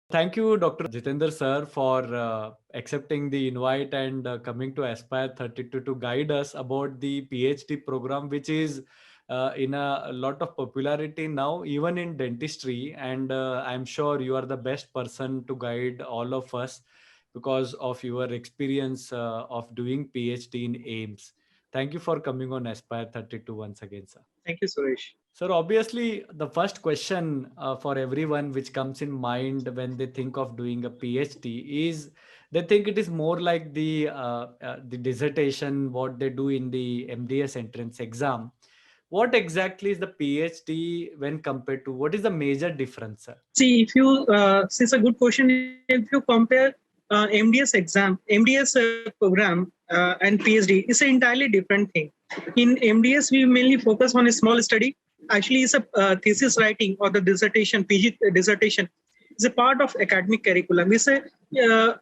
Thank you, Dr. Jitendra sir, for accepting the invite and coming to Aspire 32 to guide us about the PhD program, which is in a lot of popularity now, even in dentistry. And I'm sure you are the best person to guide all of us because of your experience of doing PhD in AIMS. Thank you for coming on Aspire 32 once again, sir. Thank you, Suresh. Sir, obviously, the first question for everyone which comes in mind when they think of doing a PhD is they think it is more like the dissertation, what they do in the MDS entrance exam. What exactly is the PhD when compared to what is the major difference, sir? See, if you see, it's a good question. If you compare MDS exam, MDS program and PhD, it's an entirely different thing. In MDS, we mainly focus on a small study. Actually, it's a thesis writing or the dissertation, PG dissertation. It's a part of academic curriculum. Uh,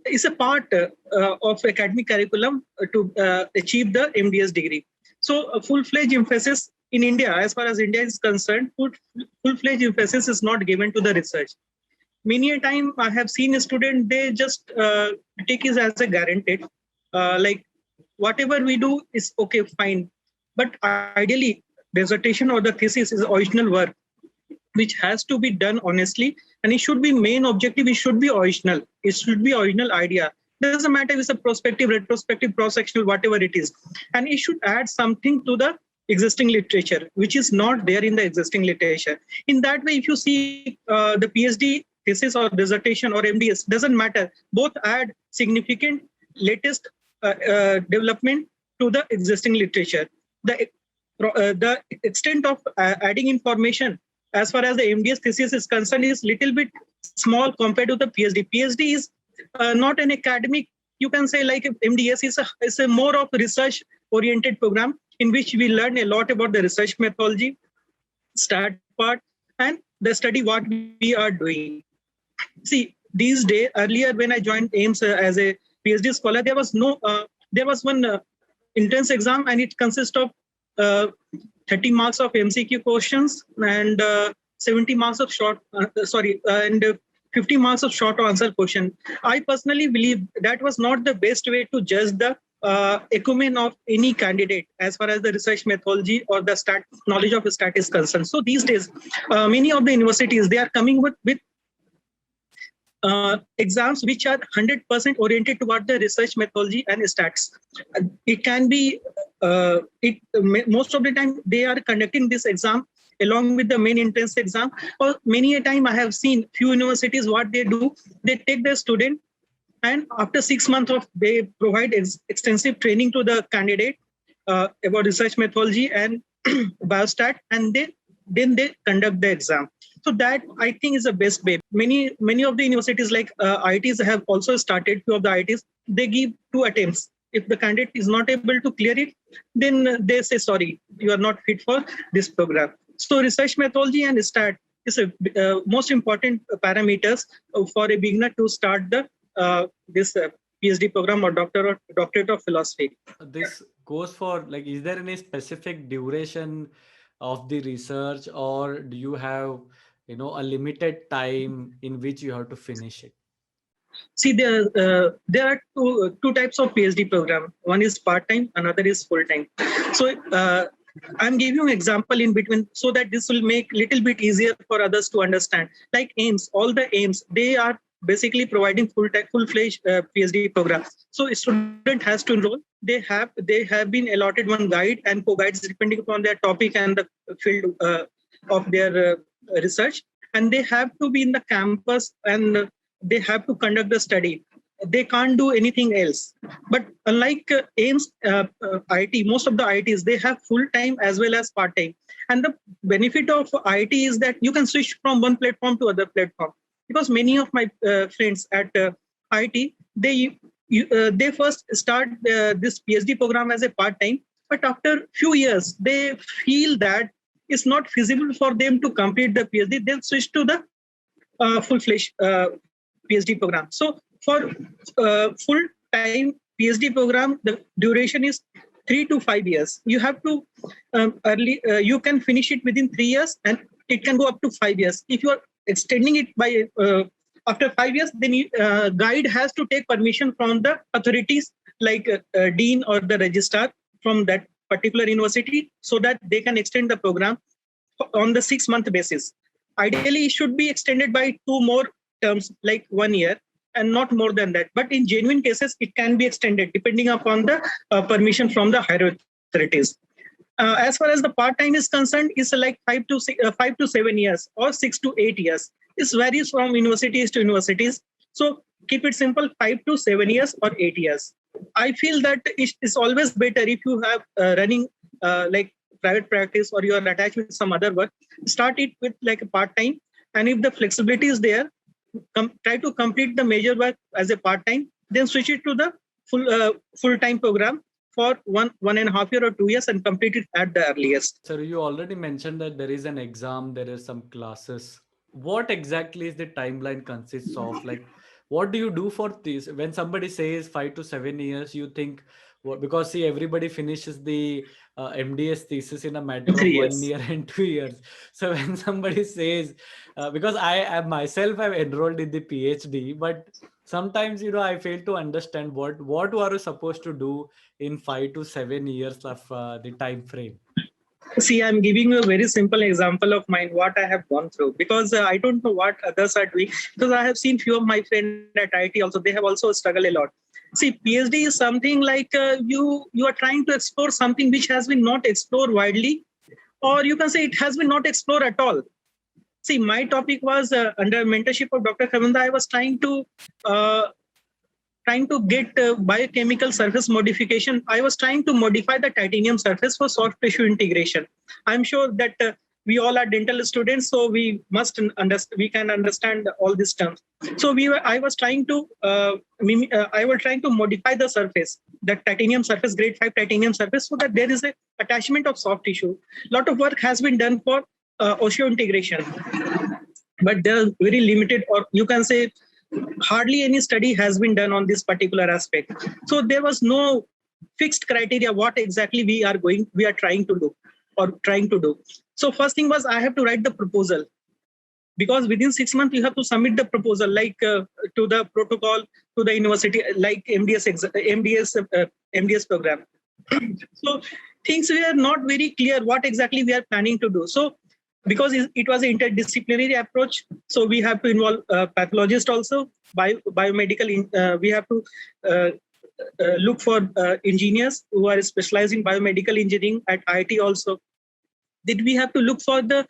it's a part of academic curriculum to achieve the MDS degree. So a full-fledged emphasis in India, as far as India is concerned, full-fledged emphasis is not given to the research. Many a time I have seen a student, they just take it as a guaranteed, like whatever we do is okay, fine. But ideally, dissertation or the thesis is original work, which has to be done honestly, and it should be main objective. It should be original. It should be original idea. Doesn't matter if it's a prospective, retrospective, cross-sectional, whatever it is, and it should add something to the existing literature, which is not there in the existing literature. In that way, if you see the PhD thesis or dissertation or MDS, doesn't matter. Both add significant latest development to the existing literature. The extent of adding information as far as the MDS thesis is concerned is little bit small compared to the PhD. PhD is not an academic. You can say like MDS is a more of research oriented program in which we learn a lot about the research methodology, start part, and the study what we are doing. See, these days, earlier when I joined AIMS as a PhD scholar, there was one entrance exam, and it consists of uh, 30 marks of MCQ questions and 70 marks of and 50 marks of short answer question. I personally believe that was not the best way to judge the acumen of any candidate as far as the research methodology or the knowledge of stat is concerned. So these days, many of the universities, they are coming with exams which are 100% oriented toward the research methodology and stats. It can be, most of the time they are conducting this exam along with the main entrance exam. Or many a time I have seen few universities, what they do, they take the student, and after 6 months of, they provide extensive training to the candidate about research methodology and biostat, and then they conduct the exam. So that I think is the best way. Many of the universities like IITs have also started. Few of the IITs, they give 2 attempts. If the candidate is not able to clear it, then they say, sorry, you are not fit for this program. So research methodology and stat is a most important parameters for a beginner to start the this PhD program or doctorate of philosophy. This goes for like, is there any specific duration of the research, or do you have a limited time in which you have to finish it? See, there are two types of PhD program. One is part time, another is full time. So I'm giving you an example in between so that this will make little bit easier for others to understand. Like AIMS, all the AIMS, they are basically providing full-fledged PhD program. So a student has to enroll. They have been allotted one guide and co-guides depending upon their topic and the field of their research, and they have to be in the campus, and they have to conduct the study. They can't do anything else. But unlike AIMS, IIT, most of the IITs, they have full-time as well as part-time. And the benefit of IIT is that you can switch from one platform to other platform. Because many of my friends at IIT, they first start this PhD program as a part-time, but after few years, they feel that it's not feasible for them to complete the PhD. They'll switch to the full-fledged PhD program. So for full-time PhD program, the duration is 3 to 5 years. You have to you can finish it within 3 years, and it can go up to 5 years. If you are extending it by after 5 years, then guide has to take permission from the authorities like dean or the registrar from that particular university so that they can extend the program on the 6-month basis. Ideally, it should be extended by 2 more terms, like 1 year, and not more than that. But in genuine cases, it can be extended depending upon the permission from the higher authorities. As far as the part-time is concerned, it's like 5 to 7 years or 6 to 8 years. It varies from universities to universities. So keep it simple, 5 to 7 years or 8 years. I feel that it's always better if you have running like private practice or you are attached with some other work, start it with like a part-time. And if the flexibility is there, try to complete the major work as a part-time, then switch it to the full-time program for 1.5 years or 2 years and complete it at the earliest. Sir, you already mentioned that there is an exam, there is some classes. What exactly is the timeline consists of? Like, what do you do for this? When somebody says 5 to 7 years, you think, because see, everybody finishes the MDS thesis in a matter of 3 1 years. year and 2 years. So when somebody says, because I myself have enrolled in the PhD, but sometimes, I fail to understand what are you supposed to do in 5 to 7 years of the time frame. See, I'm giving you a very simple example of mine, what I have gone through, because I don't know what others are doing, because I have seen few of my friends at IT also, they have also struggled a lot. See, PhD is something like you are trying to explore something which has been not explored widely, or you can say it has been not explored at all. See, my topic was under mentorship of Dr. Kavanda, I was trying to get biochemical surface modification. I was trying to modify the titanium surface for soft tissue integration. I'm sure that we all are dental students, so we must understand. We can understand all these terms. So I was trying to modify the surface, the titanium surface, grade 5 titanium surface, so that there is a attachment of soft tissue. A lot of work has been done for osseointegration, but there are very limited, or you can say hardly any study has been done on this particular aspect. So there was no fixed criteria what exactly we are trying to do. So first thing was I have to write the proposal, because within 6 months you have to submit the proposal, like to the protocol to the university, like MDS program. So things were not very clear what exactly we are planning to do. So because it was an interdisciplinary approach, so we have to involve pathologists also, biomedical. We have to look for engineers who are specialized in biomedical engineering at IIT also. Then we have to look for the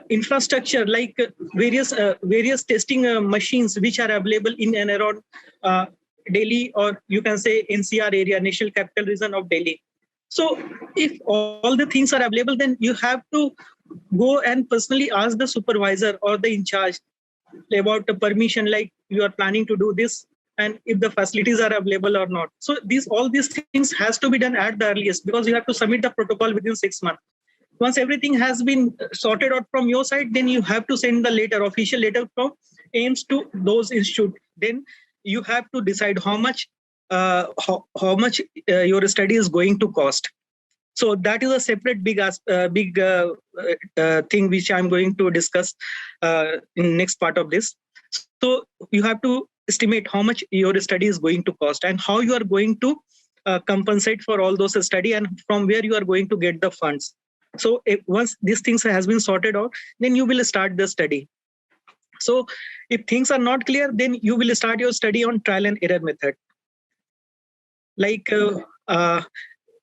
infrastructure, like various testing machines which are available in and around Delhi, or you can say NCR area, National Capital Region of Delhi. So if all the things are available, then you have to go and personally ask the supervisor or the in charge about the permission, like you are planning to do this, and if the facilities are available or not. So all these things has to be done at the earliest, because you have to submit the protocol within 6 months. Once everything has been sorted out from your side, then you have to send the official letter from AIIMS to those institutes. Then you have to decide how much your study is going to cost. So that is a separate big thing which I'm going to discuss in next part of this. So you have to estimate how much your study is going to cost and how you are going to compensate for all those study, and from where you are going to get the funds. So once these things has been sorted out, then you will start the study. So if things are not clear, then you will start your study on trial and error method. Like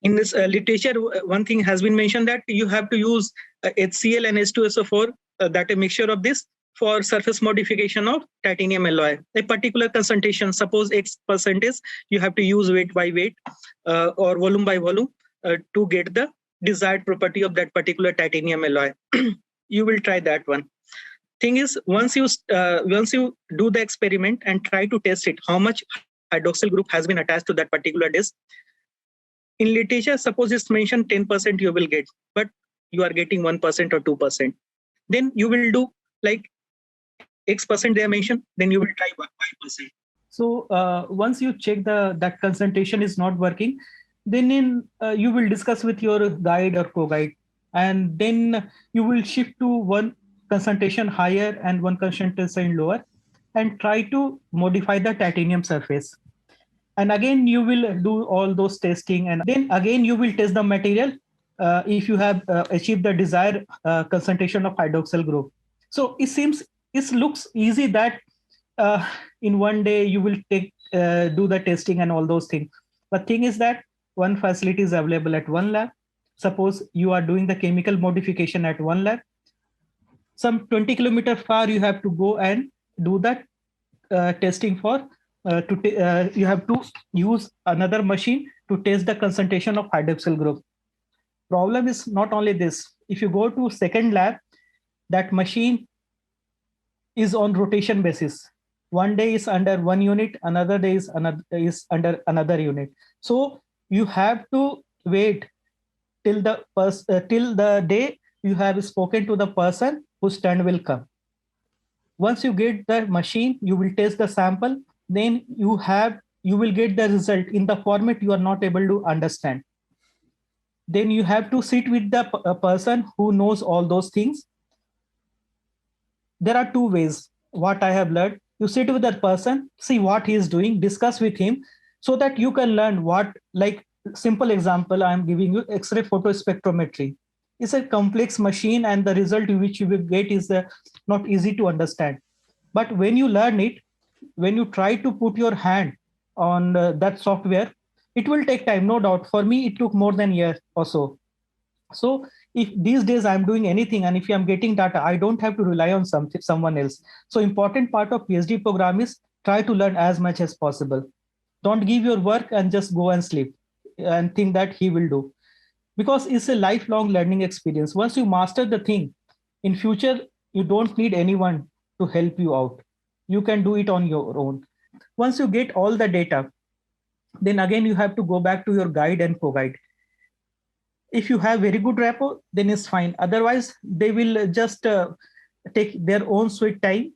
in this literature, one thing has been mentioned that you have to use HCl and H2SO4, that a mixture of this, for surface modification of titanium alloy. A particular concentration, suppose X percentage, you have to use weight by weight or volume by volume to get the desired property of that particular titanium alloy. You will try that one. Thing is, once you do the experiment and try to test it, how much hydroxyl group has been attached to that particular disc. In literature, suppose it's mentioned 10% you will get, but you are getting 1% or 2%. Then you will do like X% they are mentioned, then you will try 5%. So once you check that concentration is not working, then you will discuss with your guide or co-guide, and then you will shift to one concentration higher and one concentration lower, and try to modify the titanium surface. And again, you will do all those testing, and then again, you will test the material if you have achieved the desired concentration of hydroxyl group. So it looks easy that in one day you will do the testing and all those things. But thing is that one facility is available at one lab. Suppose you are doing the chemical modification at one lab. Some 20 kilometers far, you have to go and do that testing for. You have to use another machine to test the concentration of hydroxyl group. Problem is not only this. If you go to second lab, that machine is on rotation basis. One day is under one unit, another day is under another unit. So you have to wait till the day you have spoken to the person whose turn will come. Once you get the machine, you will test the sample. Then you will get the result in the format you are not able to understand. Then you have to sit with the person who knows all those things. There are two ways. What I have learned, you sit with that person, see what he is doing, discuss with him, so that you can learn what, like simple example, I'm giving you X-ray photospectrometry. It's a complex machine, and the result which you will get is not easy to understand. But when you learn it, when you try to put your hand on that software, it will take time, no doubt. For me, it took more than a year or so. So if these days I'm doing anything, and if I'm getting data, I don't have to rely on someone else. So important part of PhD program is try to learn as much as possible. Don't give your work and just go and sleep and think that he will do. Because it's a lifelong learning experience. Once you master the thing, in future, you don't need anyone to help you out. You can do it on your own. Once you get all the data, then again, you have to go back to your guide and co-guide. If you have very good rapport, then it's fine. Otherwise, they will just take their own sweet time.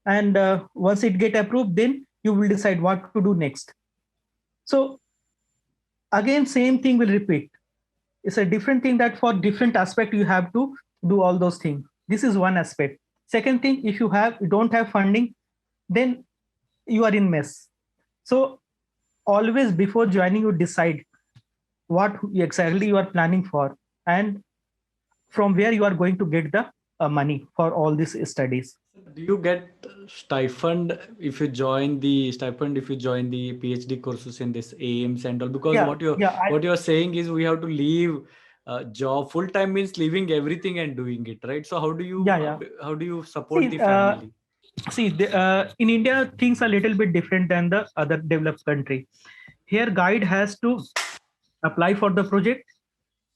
And once it get approved, then you will decide what to do next. So again, same thing will repeat. It's a different thing that for different aspect, you have to do all those things. This is one aspect. Second thing, if you don't have funding, then you are in mess. So always before joining, you decide what exactly you are planning for, and from where you are going to get the money for all these studies. Do you get stipend if you join the PhD courses in this AIIMS and all? Because what you're saying is we have to leave job. Full time means leaving everything and doing it, right? So how do you support the family? In India, things are a little bit different than the other developed country. Here, guide has to apply for the project.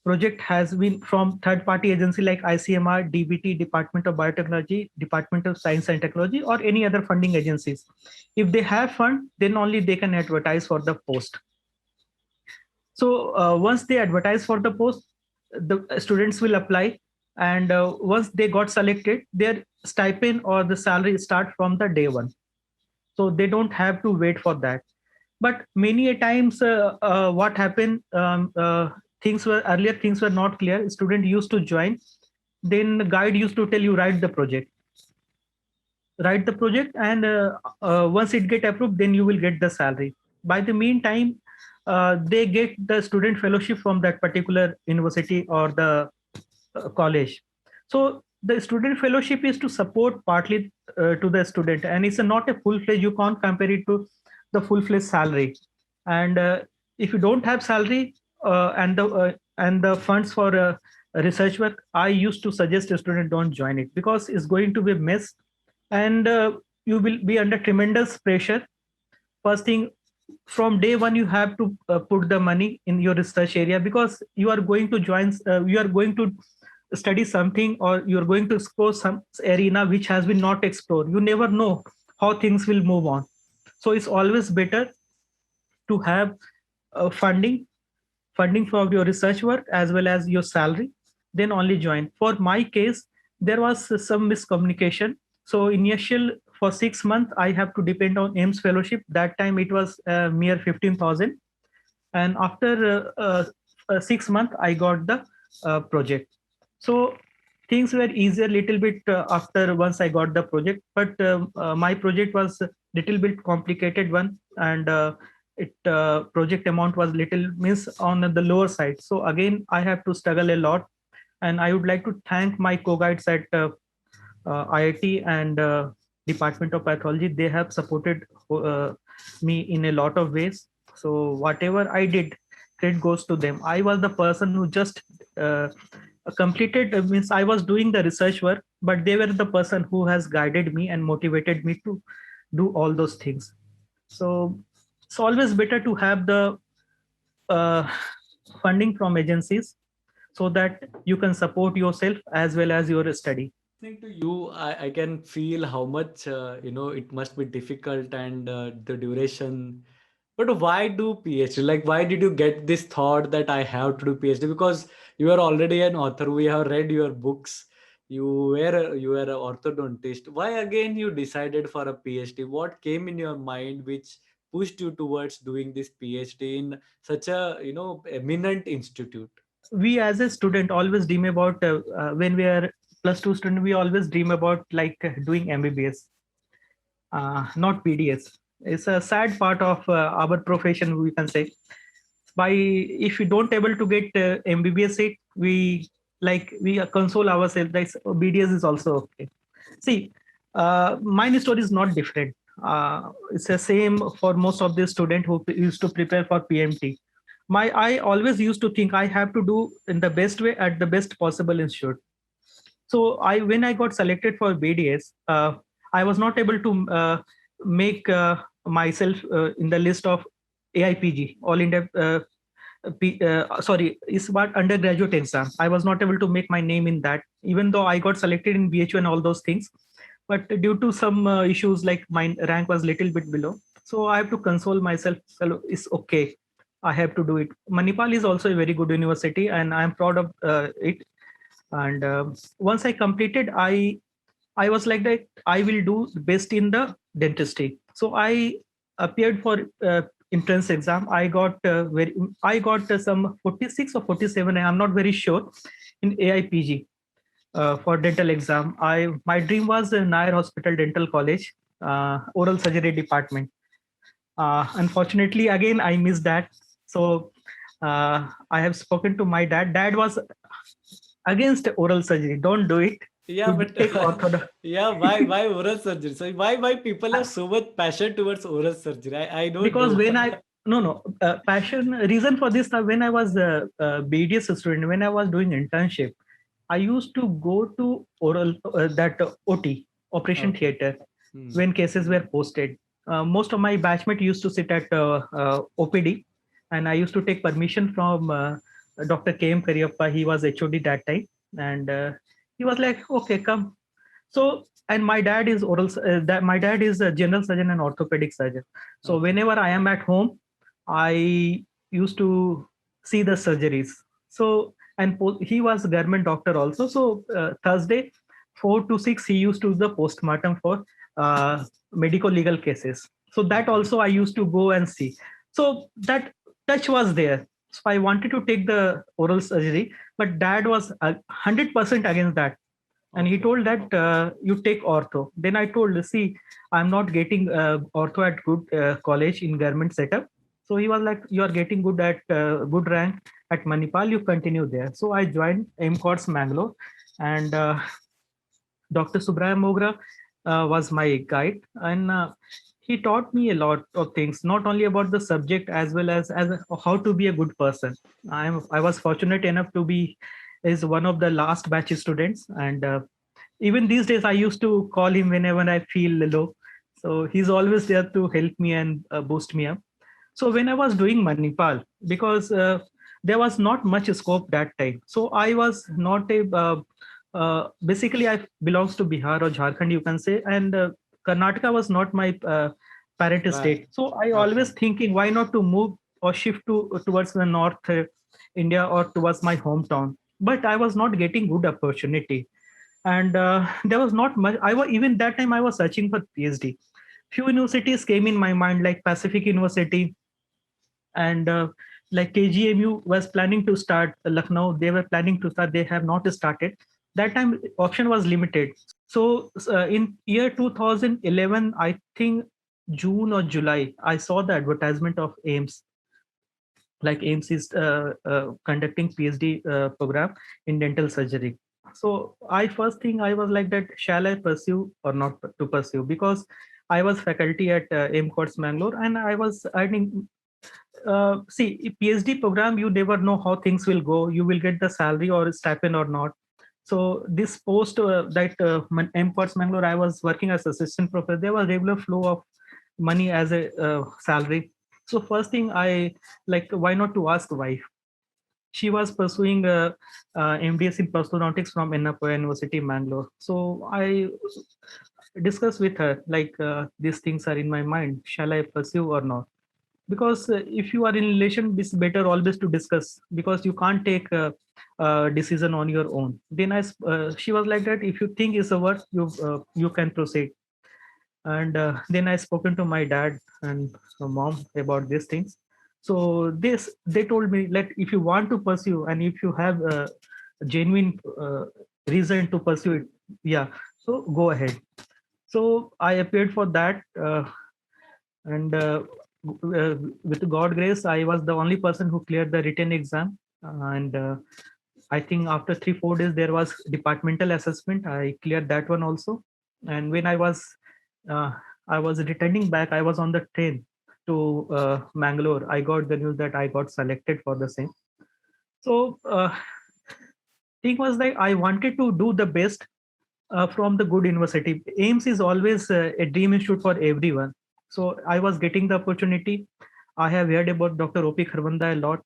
Project has been from third-party agency like ICMR, DBT, Department of Biotechnology, Department of Science and Technology, or any other funding agencies. If they have fund, then only they can advertise for the post. So once they advertise for the post, the students will apply. And once they got selected, their stipend or the salary start from the day one. So they don't have to wait for that. But many a times what happened, things were not clear. Student used to join. Then the guide used to tell you, write the project. And once it get approved, then you will get the salary. By the meantime, they get the student fellowship from that particular university or the college. So the student fellowship is to support partly to the student, and it's not a full-fledged. You can't compare it to the full-fledged salary. And if you don't have salary and the funds for research work, I used to suggest a student don't join it, because it's going to be a mess, and you will be under tremendous pressure. First thing, from day one, you have to put the money in your research area, because you are going to you are going to study something, or you're going to explore some arena which has been not explored. You never know how things will move on. So it's always better to have funding for your research work as well as your salary, then only join. For my case, there was some miscommunication. So initial for 6 months, I have to depend on AIIMS fellowship. That time it was mere 15,000. And after 6 months, I got the project. So things were easier little bit after once I got the project, but my project was a little bit complicated one, and it project amount was little means on the lower side. So again, I have to struggle a lot, and I would like to thank my co-guides at IIT and Department of Pathology. They have supported me in a lot of ways. So whatever I did, credit goes to them. I was the person who just completed, means I was doing the research work, but they were the person who has guided me and motivated me to do all those things. So it's always better to have the uh, funding from agencies so that you can support yourself as well as your study. Listening to you, I can feel how much it must be difficult, and the duration. But why do PhD? Like, why did you get this thought that I have to do PhD? Because you are already an author. We have read your books. You were an orthodontist. Why again you decided for a PhD? What came in your mind which pushed you towards doing this PhD in such a eminent institute? We as a student always dream about when we are plus 2 student, we always dream about like doing MBBS, not PDS. It's a sad part of our profession, we can say. By if we don't able to get MBBS seat, we console ourselves that BDS is also okay. See, my story is not different. It's the same for most of the students who used to prepare for PMT. I always used to think I have to do in the best way at the best possible institute. So when I got selected for BDS, I was not able to make myself in the list of AIPG, All India. Sorry, it's about undergraduate exam. I was not able to make my name in that, even though I got selected in BHU and all those things. But due to some issues, like my rank was little bit below, so I have to console myself. So it's okay. I have to do it. Manipal is also a very good university, and I am proud of it. And once I completed, I was like that I will do best in the dentistry. So I appeared for entrance exam. I got some 46 or 47. I'm not very sure in AIPG for dental exam. My dream was Nair Hospital Dental College, oral surgery department. Unfortunately, again I missed that. So I have spoken to my dad. Dad was against oral surgery. Don't do it. Yeah, but yeah, why oral surgery? So why people have so much passion towards oral surgery? I don't because know. when I no passion reason for this, when I was a BDS student, when I was doing internship, I used to go to oral that OT, operation Okay. theater, when cases were posted. Most of my batchmate used to sit at OPD, and I used to take permission from Dr. KM Kariappa. He was HOD that time, and he was like, "Okay, come." So, and my dad is my dad is a general surgeon and orthopedic surgeon. So Okay. whenever I am at home, I used to see the surgeries. So, and he was a government doctor also. So Thursday 4 to 6 he used to do the postmortem for medical legal cases. So that also I used to go and see. So that touch was there. So I wanted to take the oral surgery, but dad was 100% against that. And he Okay. told that you take ortho. Then I told, see, I'm not getting ortho at good college in government setup. So he was like, you are getting good at good rank at Manipal, you continue there. So I joined MCOTS Mangalore, and Dr. Subraya Mogra was my guide, and he taught me a lot of things, not only about the subject as well as how to be a good person. I was fortunate enough to be is one of the last batch students, and even these days I used to call him whenever I feel low. So he's always there to help me and boost me up. So when I was doing Manipal, because there was not much scope that time, so I was not a basically I belongs to Bihar or Jharkhand, you can say, and Karnataka was not my parent Right. state. So I Okay. always thinking why not to move or shift towards the north India or towards my hometown. But I was not getting good opportunity, and there was not much. I was even that time I was searching for PhD. Few universities came in my mind, like Pacific University, and like KGMU was planning to start Lucknow. They were planning to start. They have not started. that time option was limited. So in year 2011, I think June or July, I saw the advertisement of AIMS. Like AIMS is conducting PhD program in dental surgery. So I first thing I was like that, shall I pursue or not to pursue? Because I was faculty at AIMCOTS Mangalore, and I was earning. See, PhD program, you never know how things will go. You will get the salary or stipend or not. So this post AIMCOTS Mangalore, I was working as assistant professor. There was regular flow of money as a salary. So first thing I like, why not to ask wife? She was pursuing MDS in prosthodontics from Ennapur University, Mangalore. So I discussed with her like these things are in my mind. Shall I pursue or not? Because if you are in relation, it's better always to discuss, because you can't take a decision on your own. Then she was like that. If you think it's a worth, you can proceed. And then I spoken to my dad and mom about these things. So they told me, like, if you want to pursue and if you have a genuine reason to pursue it, yeah, so go ahead. So I appeared for that, and with God grace, I was the only person who cleared the written exam. And I think after 3-4 days there was departmental assessment. I cleared that one also. And when uh, I was returning back, I was on the train to Mangalore. I got the news that I got selected for the same. So thing was that I wanted to do the best from the good university. AIMS is always a dream institute for everyone. So I was getting the opportunity. I have heard about Dr. O.P. Kharbanda a lot,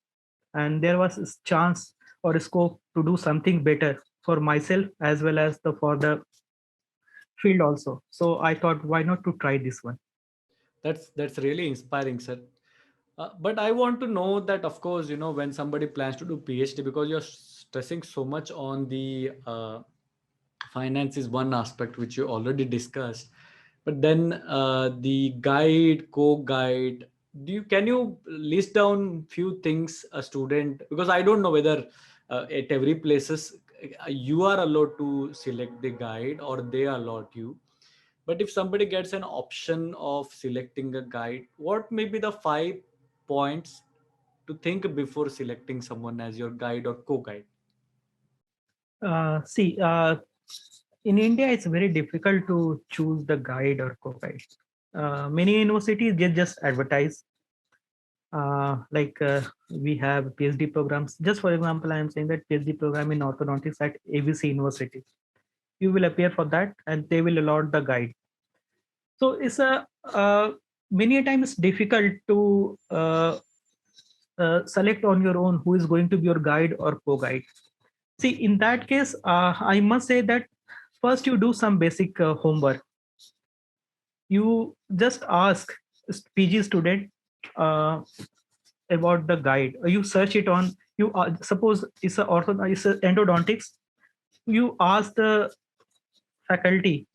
and there was a chance or a scope to do something better for myself as well as for the field also. So I thought, why not to try this one? That's really inspiring, sir. But I want to know that, of course, when somebody plans to do PhD, because you're stressing so much on the finance is one aspect which you already discussed, but then the guide, co-guide, can you list down few things a student, because I don't know whether at every places you are allowed to select the guide or they allot you. But if somebody gets an option of selecting a guide, what may be the 5 points to think before selecting someone as your guide or co-guide? See, in India, it's very difficult to choose the guide or co-guide. Many universities they just advertise. We have PhD programs. Just for example, I am saying that PhD program in orthodontics at ABC University. You will appear for that, and they will allot the guide. So it's many times difficult to select on your own who is going to be your guide or co-guide. See, in that case, I must say that first you do some basic homework. You just ask PG student about the guide. You search it on. You suppose it's it's a endodontics. You ask the faculty,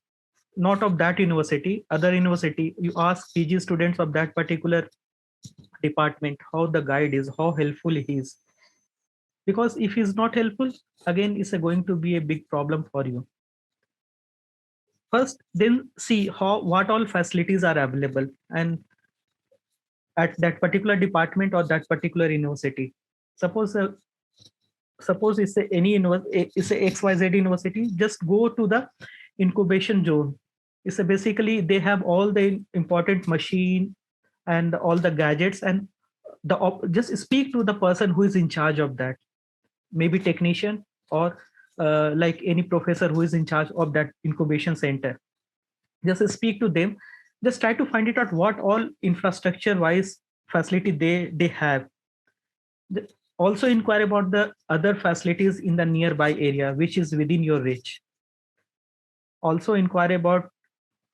not of that university, other university. You ask PG students of that particular department how the guide is, how helpful he is. Because if he's not helpful, again, it's going to be a big problem for you. First, then see what all facilities are available and at that particular department or that particular university. Suppose it's it's a XYZ university, just go to the incubation zone. It's basically they have all the important machine and all the gadgets, and just speak to the person who is in charge of that, maybe technician or like any professor who is in charge of that incubation center. Just speak to them. Just try to find it out what all infrastructure wise facility they have. Also inquire about the other facilities in the nearby area which is within your reach. Also inquire about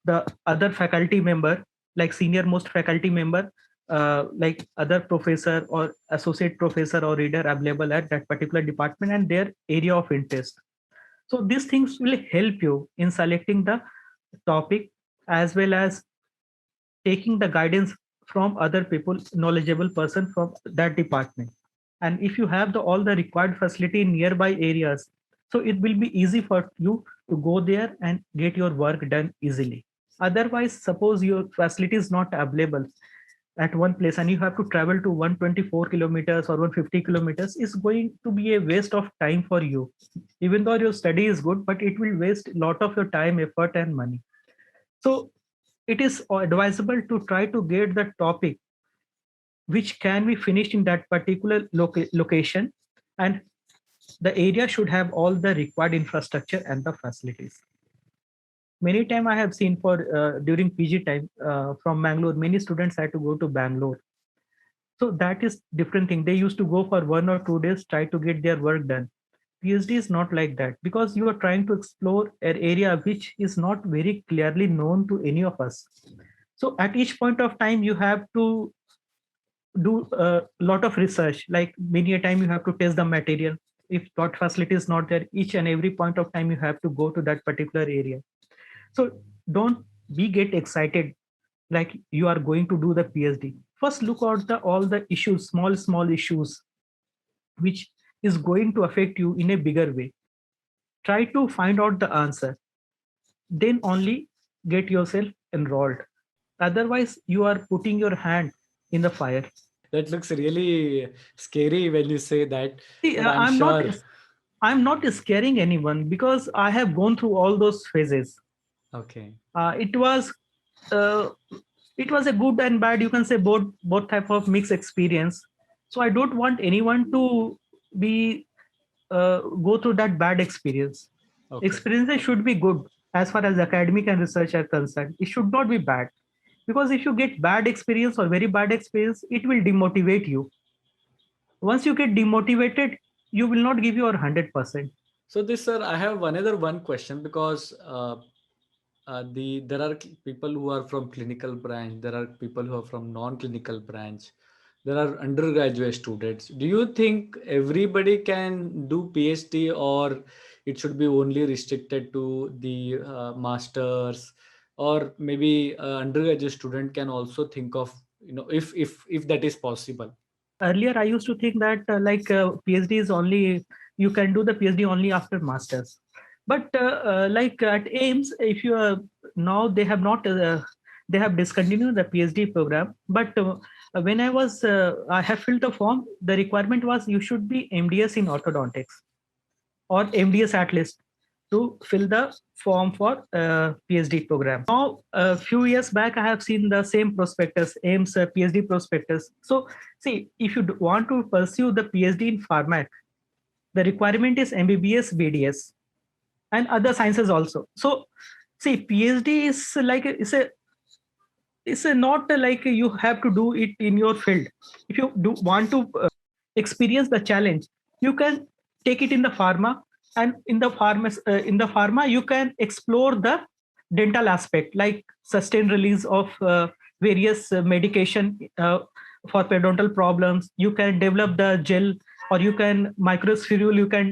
the other faculty member, like senior most faculty member, like other professor or associate professor or reader available at that particular department and their area of interest. So these things will help you in selecting the topic as well as taking the guidance from other people, knowledgeable person from that department. And if you have all the required facility in nearby areas, So it will be easy for you to go there and get your work done easily. Otherwise, suppose your facility is not available at one place and you have to travel to 124 kilometers or 150 kilometers, is going to be a waste of time for you. Even though your study is good, but it will waste a lot of your time, effort, and money. So it is advisable to try to get the topic which can be finished in that particular location, and the area should have all the required infrastructure and the facilities. Many time I have seen for during PG time from Bangalore, many students had to go to Bangalore. So that is different thing. They used to go for 1 or 2 days, try to get their work done. PhD is not like that, because you are trying to explore an area which is not very clearly known to any of us. So at each point of time, you have to do a lot of research. Like many a time you have to test the material. If that facility is not there, each and every point of time you have to go to that particular area. So don't get excited like you are going to do the PhD. First, look at all the issues, small issues, which is going to affect you in a bigger way. Try to find out the answer. Then only get yourself enrolled. Otherwise, you are putting your hand in the fire. That looks really scary when you say that. See, But I'm sure. I'm not scaring anyone, because I have gone through all those phases. Okay. It was a good and bad, you can say, both type of mixed experience. So I don't want anyone to be go through that bad experience. Okay. Experiences should be good as far as academic and research are concerned. It should not be bad, because if you get bad experience or very bad experience, it will demotivate you. Once you get demotivated, you will not give your 100%. So this, sir, I have one question, because there are people who are from clinical branch, there are people who are from non-clinical branch, there are undergraduate students. Do you think everybody can do PhD, or it should be only restricted to the masters, or maybe undergraduate student can also think of, if that is possible? Earlier I used to think that PhD is only, you can do the PhD only after masters. But like at AIMS, if you are now, they have not they have discontinued the PhD program. But when I have filled the form, the requirement was you should be MDS in orthodontics or MDS at least to fill the form for PhD program. Now, a few years back, I have seen the same prospectus, AIMS PhD prospectus. So, see, if you want to pursue the PhD in pharmac, the requirement is MBBS, BDS, and other sciences also. So, see, PhD is like it's a not like you have to do it in your field. If you do want to experience the challenge, you can take it in the pharma, and in the pharma you can explore the dental aspect, like sustained release of various medication for periodontal problems. You can develop the gel, or you can microspherule, you can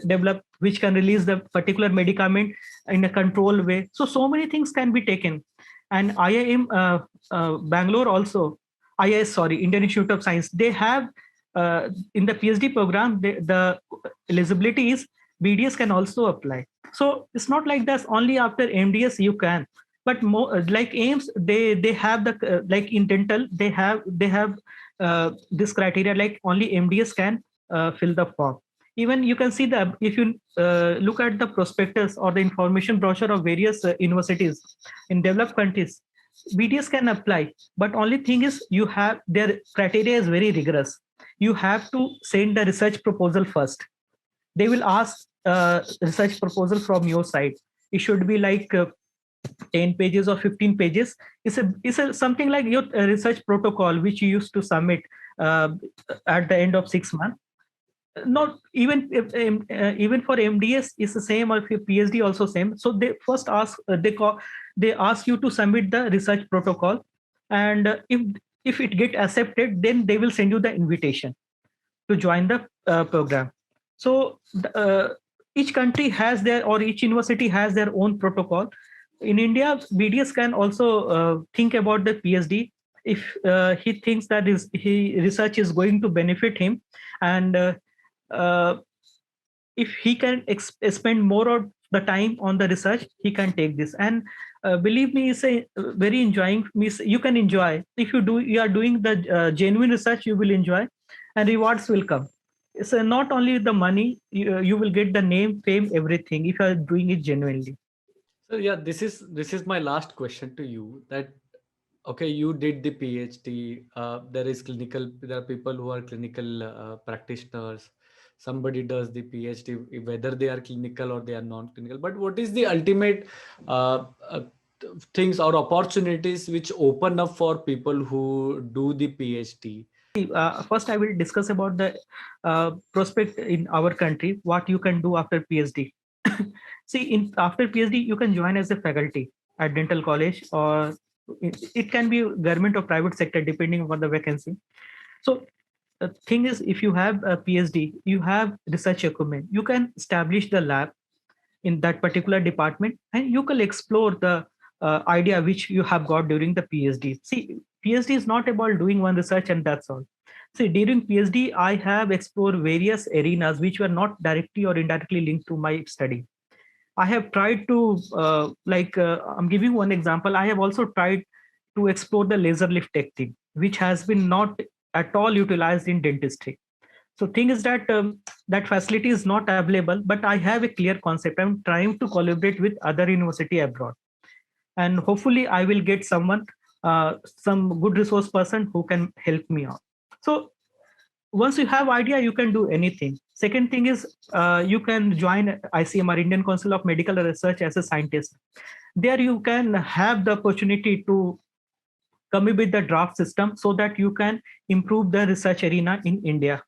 develop, which can release the particular medicament in a controlled way. So many things can be taken. And IIM Bangalore also, Indian Institute of Science, they have in the PhD program, the eligibility is BDS can also apply. So it's not like that only after MDS you can, but more like AIMS, they have the like in dental, they have this criteria, like only MDS can fill the form. Even you can see that if you look at the prospectus or the information brochure of various universities in developed countries, BDS can apply, but only thing is you have their criteria is very rigorous. You have to send the research proposal first. They will ask research proposal from your side. It should be like 10 pages or 15 pages. It's a something like your research protocol which you used to submit at the end of 6 months. Not even even for MDS is the same, or if your PhD also same. So they first ask they ask you to submit the research protocol, and if it get accepted, then they will send you the invitation to join the program. So each country has their, or each university has their own protocol. In India, BDS can also think about the PhD if he thinks that research is going to benefit him, and if he can spend more of the time on the research, he can take this. And believe me, it's a very enjoying. You can enjoy if you are doing the genuine research. You will enjoy, and rewards will come. So not only the money, you will get the name, fame, everything if you are doing it genuinely. So yeah, this is my last question to you. That okay, you did the PhD. There are people who are clinical practitioners. Somebody does the PhD, whether they are clinical or they are non-clinical. But what is the ultimate uh, uh, things or opportunities which open up for people who do the PhD? First, I will discuss about the prospect in our country, what you can do after PhD. See, after PhD, you can join as a faculty at dental college, or it can be government or private sector, depending on the vacancy. So the thing is, if you have a PhD, you have research equipment, you can establish the lab in that particular department, and you can explore the idea which you have got during the PhD. See, PhD is not about doing one research and that's all. See, during PhD, I have explored various arenas which were not directly or indirectly linked to my study. I have tried to, I'm giving one example. I have also tried to explore the laser lift technique, which has been not at all utilized in dentistry. So thing is that that facility is not available, but I have a clear concept. I'm trying to collaborate with other university abroad, and hopefully I will get some good resource person who can help me out. So once you have idea, you can do anything. Second thing is you can join ICMR, Indian Council of Medical Research, as a scientist. There you can have the opportunity to come up with the draft system so that you can improve the research arena in India.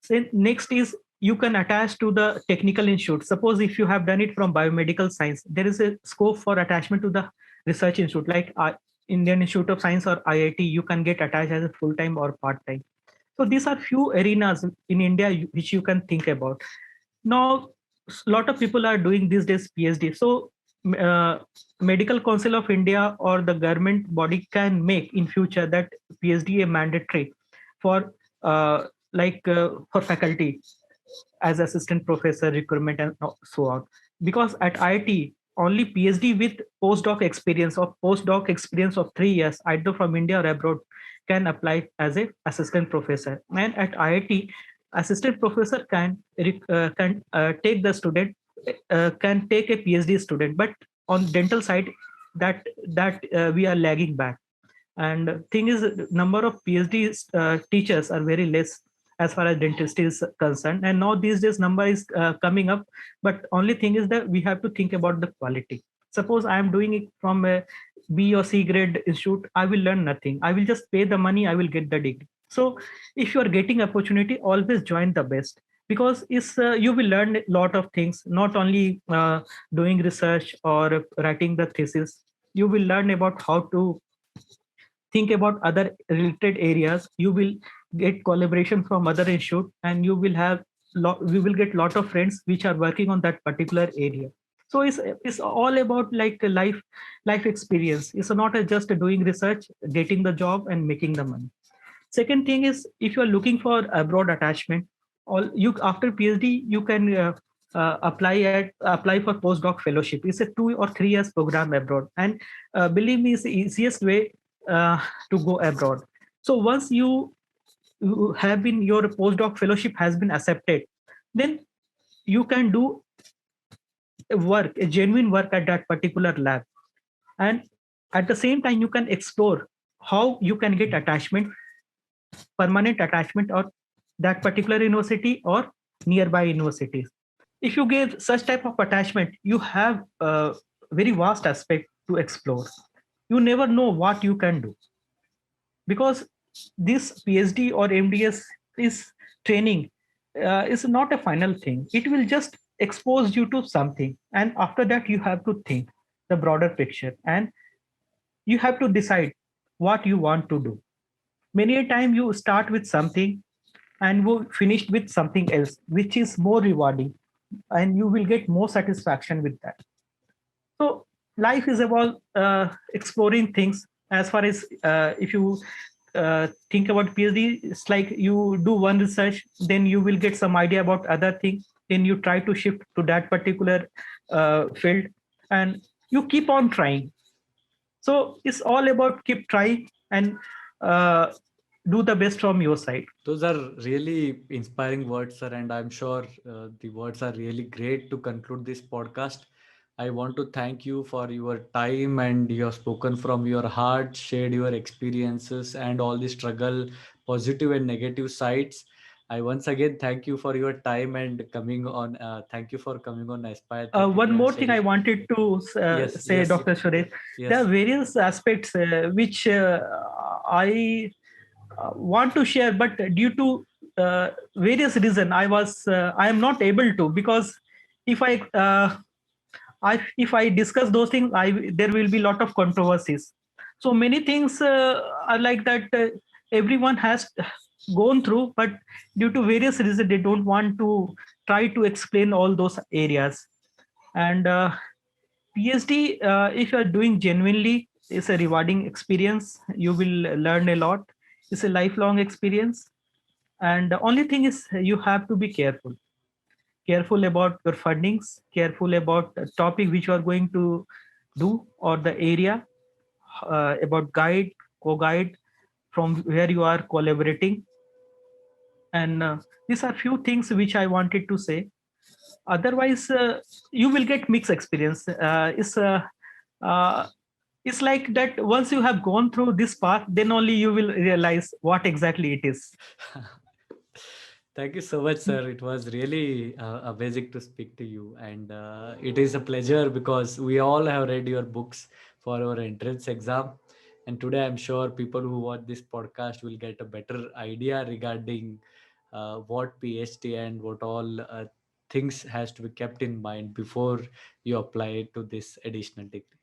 So next is you can attach to the technical institute. Suppose if you have done it from biomedical science, there is a scope for attachment to the research institute, like Indian Institute of Science or IIT. You can get attached as a full-time or part-time. So these are few arenas in India which you can think about. Now, a lot of people are doing these days PhD. So Medical Council of India or the government body can make in future that PhD a mandatory for for faculty as assistant professor recruitment and so on. Because at IIT, only PhD with postdoc experience or postdoc experience of 3 years, either from India or abroad, can apply as a assistant professor. And at IIT, assistant professor can take the student, can take a PhD student. But on dental side, that we are lagging back. And thing is, number of PhD teachers are very less as far as dentistry is concerned. And now these days number is coming up, but only thing is that we have to think about the quality. Suppose I am doing it from a B or C grade institute, I will learn nothing. I will just pay the money, I will get the degree. So if you are getting opportunity, always join the best, because you will learn a lot of things, not only doing research or writing the thesis. You will learn about how to think about other related areas. You will get collaboration from other institute, and you will have we will get lot of friends which are working on that particular area. So it's all about like a life experience. It's not just doing research, getting the job and making the money. Second thing is, if you are looking for abroad attachment, all you after PhD you can apply for postdoc fellowship. It's a 2 or 3 years program abroad, and believe me, it's the easiest way to go abroad. So once you have been, your postdoc fellowship has been accepted, then you can do a genuine work at that particular lab, and at the same time you can explore how you can get attachment, permanent attachment, or that particular university or nearby universities. If you give such type of attachment, you have a very vast aspect to explore. You never know what you can do, because this PhD or MDS is training, is not a final thing. It will just expose you to something, and after that you have to think the broader picture, and you have to decide what you want to do. Many a time you start with something and will finish with something else which is more rewarding, and you will get more satisfaction with that. So life is about exploring things. As far as if you think about PhD, it's like you do one research, then you will get some idea about other things. then you try to shift to that particular field, and you keep on trying. So it's all about keep trying and uh, do the best from your side. Those are really inspiring words, sir, and I'm sure the words are really great to conclude this podcast. I want to thank you for your time, and you have spoken from your heart, shared your experiences and all the struggle, positive and negative sides. I once again thank you for your time and coming on. Thank you for coming on Aspire One 32 and more thing I sharing. wanted to Yes, say, yes, Dr. Suresh, there are yes. various aspects which I want to share, but due to various reason, I am not able to, because if if I discuss those things, there will be a lot of controversies. So many things are like that. Everyone has gone through, but due to various reasons, they don't want to try to explain all those areas. And PhD, if you are doing genuinely, is a rewarding experience. You will learn a lot. It's a lifelong experience. And the only thing is you have to be careful about your fundings, careful about the topic which you are going to do, or the area, about guide, co-guide, from where you are collaborating. And these are few things which I wanted to say. Otherwise, you will get mixed experience. Uh, it's like that once you have gone through this path, then only you will realize what exactly it is. Thank you so much, sir. It was really amazing to speak to you. And it is a pleasure because we all have read your books for our entrance exam. And today, I'm sure people who watch this podcast will get a better idea regarding what PhD and what all things has to be kept in mind before you apply to this additional degree.